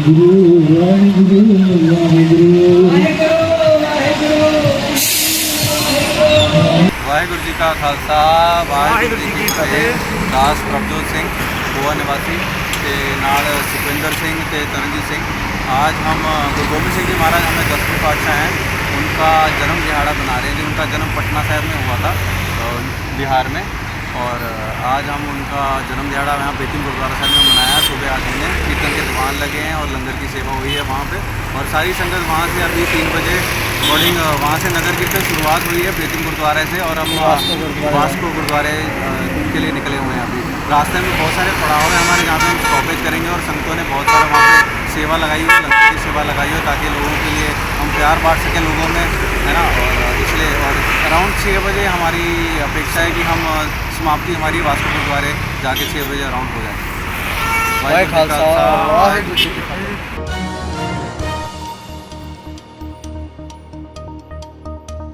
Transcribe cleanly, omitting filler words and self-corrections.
वाहिगुरु जी का खालसा वाहिगुरु जी की फतेह। दास प्रभजोत सिंह गोवा निवासी के नाल सुखविंदर सिंह ते तरनजीत सिंह। आज हम गुरु गोबिंद सिंह जी महाराज हमें 10वें पातशाह हैं, उनका जन्म दिहाड़ा मना रहे हैं। जी उनका जन्म पटना साहिब में हुआ था, बिहार में, और आज हम उनका जन्म दिहाड़ा यहाँ बेतिम गुरुद्वारा साहिब में मनाया। सुबह आज हमने कीर्तन के दीवान लगे हैं और लंगर की सेवा हुई है वहाँ पे, और सारी संगत वहाँ से अभी 3 बजे मॉर्निंग वहाँ से नगर कीर्तन शुरुआत हुई है बेतिम गुरुद्वारे से, और हम वास्को गुरुद्वारे के लिए निकले हुए हैं। अभी रास्ते में बहुत सारे पड़ाव हैं हमारे, जहाँ पे हम स्टॉपेज करेंगे, और संगतों ने बहुत सारा वहाँ पे सेवा लगाई हुई है, लंगर की सेवा लगाई हुई है, ताकि लोगों के लिए हम प्यार बांट सकें लोगों में, है ना। और इसलिए और अराउंड 6 बजे हमारी अपेक्षा है कि हम समाप्ति हमारी वास्को गुरुद्वारे जाके 6 बजे अराउंड हो जाए। वाहिगुरु जी का खालसा वाहिगुरु जी की फतेह।